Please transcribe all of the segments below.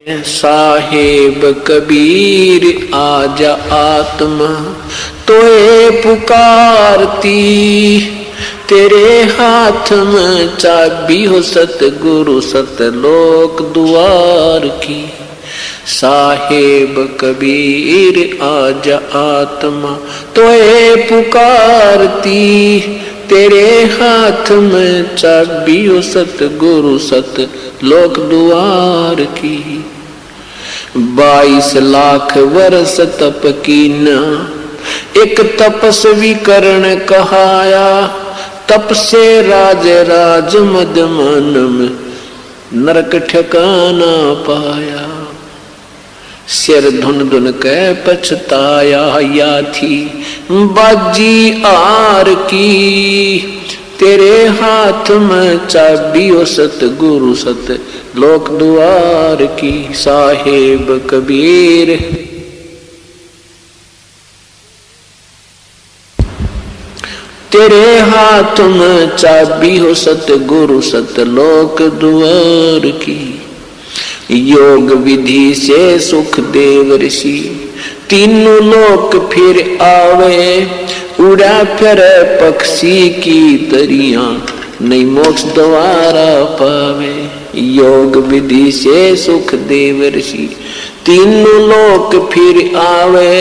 साहेब कबीर आजा आत्मा तोए पुकारती, तेरे हाथ में चाबी हो सतगुरु सतलोक द्वार की। साहेब कबीर आजा आत्मा तोए पुकारती, तेरे हाथ में चाबी हो सतगुरु सतलोक द्वार की। 22 लाख वर्ष तप कीना, एक तपस्वी करण कहाया, तप से राज राज मद मन में नरक ठिकाना पाया। सिर धुन धुन के पछताया, या थी बाजी आर की, तेरे हाथ में चाबी हो सतगुरु सत लोक द्वार की। साहेब कबीर तेरे हाथ में चाबी हो सतगुरु सतलोक द्वार की। योग विधि से सुख देव ऋषि, तीनों लोक फिर आवे, उड़ा फिर पक्षी की तरिया, नहीं मोक्ष द्वारा पावे। योग विधि से सुख देव ऋषि, तीनों लोक फिर आवे,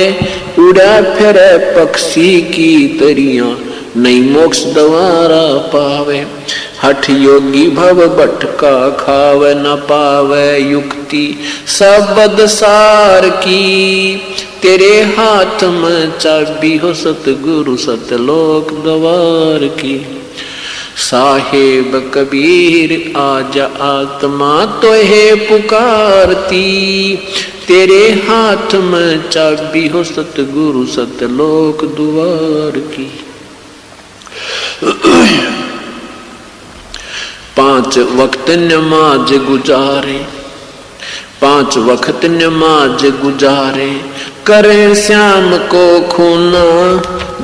उड़ा फिर पक्षी की तरिया, नहीं मोक्ष द्वारा पावे। हठ योगी भव भटका खावे, न पावे युक्ति सबद सार की, तेरे हाथ में चाबी हो सतगुरु सतलोक द्वार की। साहेब कबीर आजा आत्मा तोहे पुकारती, तेरे हाथ में चाबी हो सतगुरु सतलोक द्वार की। 5 वक्त नमाज गुजारे, 5 वक्त नमाज गुजारे, करे श्याम को खूना,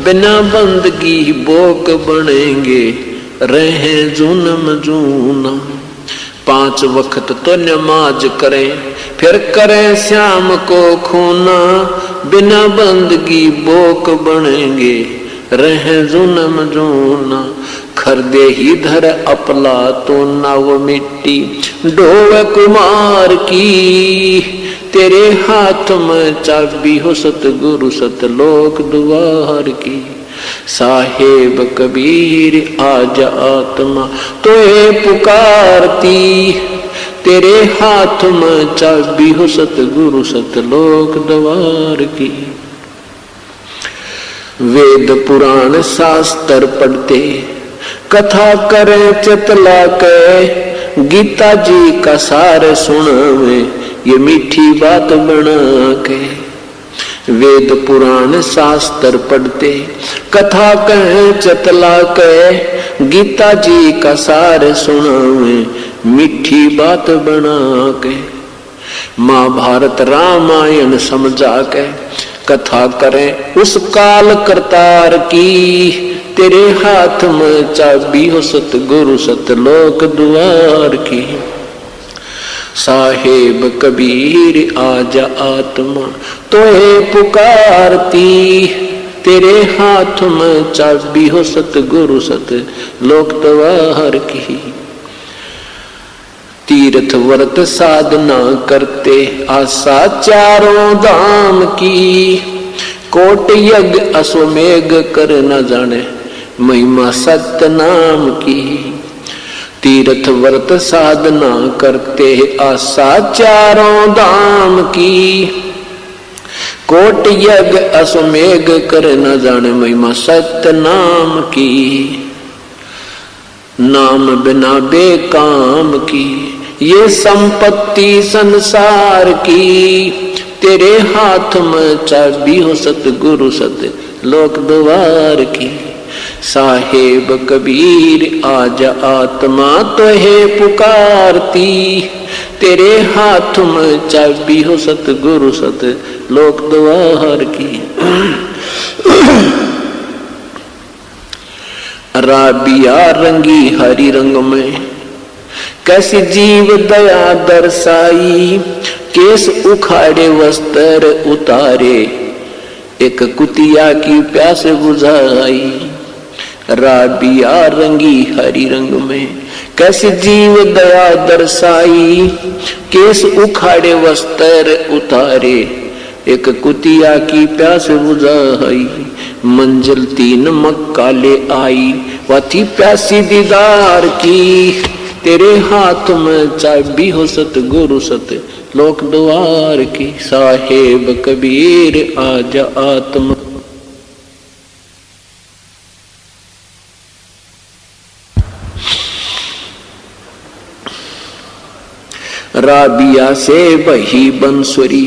बिना बंदगी बोक बनेंगे, रहे जूनम जूना। 5 वक्त तो नमाज करें, फिर करें श्याम को खूना, बिना बंदगी बोक बनेंगे, रहे जूनम जूना। खरदे ही धर अपला तो नव मिट्टी, ढोवे कुमार की, तेरे हाथ में चाबी हो सतगुरु सतलोक द्वार की। साहेब कबीर आजा आत्मा तोए पुकारती, तेरे हाथ में चाबी हो सतगुरु सतलोक द्वार की। वेद पुराण शास्त्र पढ़ते, कथा करें चतला के, गीता जी का सार सुनावे, ये मीठी बात बना के। वेद पुराण शास्त्र पढ़ते, कथा कहें चतला के, गीता जी का सार सुनावे, मीठी बात बना के। महाभारत रामायण समझा के, कथा करें उस काल करतार की, तेरे हाथ में चाबी हो सतगुरु सतलोक द्वार की। साहेब कबीर आजा आत्मा तोहे पुकारती, तेरे हाथ में चाबी हो सतगुरु सतलोक द्वार की। तीर्थ व्रत साधना करते, आशा चारों धाम की, कोट यज्ञ अश्वमेघ कर न जाने, महिमा सत्य नाम की। तीर्थ व्रत साधना करते, आशा चारों धाम की, कोट यज्ञ अश्वमेघ कर न जाने, महिमा सत्य नाम की। नाम बिना बेकाम की, ये संपत्ति संसार की, तेरे हाथ में चाबी हो सतगुरु सतलोक द्वार की। साहेब कबीर आजा आत्मा तोहे पुकारती, तेरे हाथ में चाबी हो सतगुरु सतलोक द्वार की। राबिया रंगी हरि रंग में, कैसी जीव दया दर्शाई, केस उखाड़े वस्त्र उतारे, एक कुतिया की प्यास बुझाई। राबिया रंगी हरी रंग में, कैसे जीव दया दर्शाई। केस उखाड़े वस्त्र उतारे, एक कुतिया की प्यास बुझाई। मंजिल 3 मक्का ले आई, वह थी प्यासी दीदार की। तेरे हाथ में चाबी हो सतगुरु सत लोक द्वार की। साहेब कबीर आजा आत्मा। राबिया से बही बंसुरी,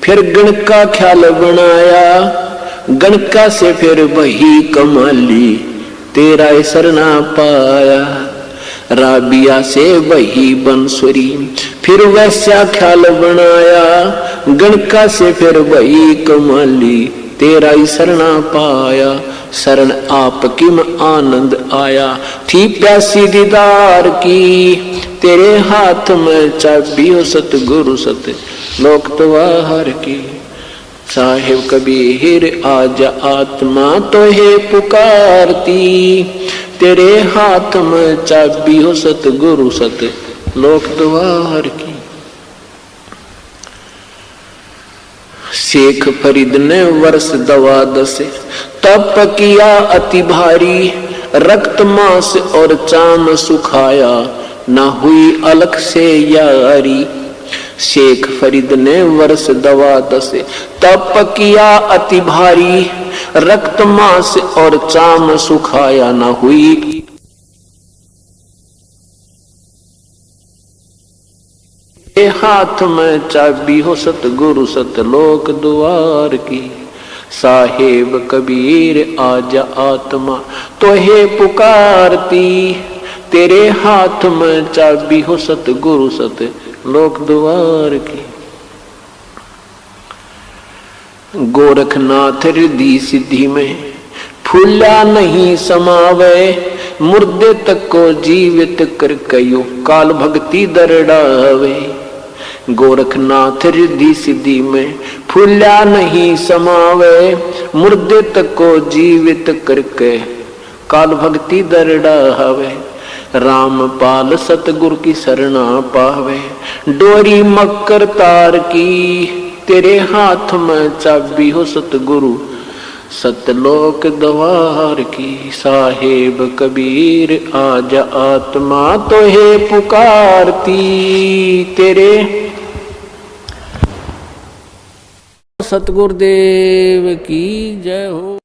फिर गण का ख्याल बनाया। गणका से फिर बही कमाली, तेरा सरना पाया। राबिया से बही बंसुरी, फिर वैसा ख्याल बनाया। गणका से फिर बही कमाली, तेरा सरना पाया। शरण आपकी में आनंद आया, थी प्यासी दीदार की। तेरे हाथ में चाबी हो सतगुरु सत लोक द्वार की। साहेब कबीर आजा आत्मा तो है पुकारती। तेरे हाथ में चाबी हो सतगुरु सत लोक द्वार की। शेख फरीद ने वर्ष 12 तप किया अति भारी। रक्त मांस और चाम सुखाया, ना हुई अलख से यारी। शेख फरीद ने वर्ष 12 तप किया अति भारी। रक्त मांस और चाम सुखाया, ना हुई हाथ में चाबी हो सतगुरु सत लोक द्वार की। साहेब कबीर आजा आत्मा तो है पुकारती। तेरे हाथ में चाबी हो सतगुरु सत लोक द्वार की। गोरखनाथ रिद्धि सिद्धि में फूला नहीं समावे। मुर्दे तक को जीवित कर कयो, काल भक्ति दरड़ावे। गोरखनाथ रिद्धि सिद्धि में फूला नहीं समावे। मुर्दे तक को जीवित करके काल भक्ति दरड़ावे। रामपाल सतगुरु की शरणा पावे, डोरी मकर तार की। तेरे हाथ में चाबी हो सतगुरु सतलोक द्वार की। साहेब कबीर आजा आत्मा तो है पुकारती। तेरे सतगुरुदेव की जय हो।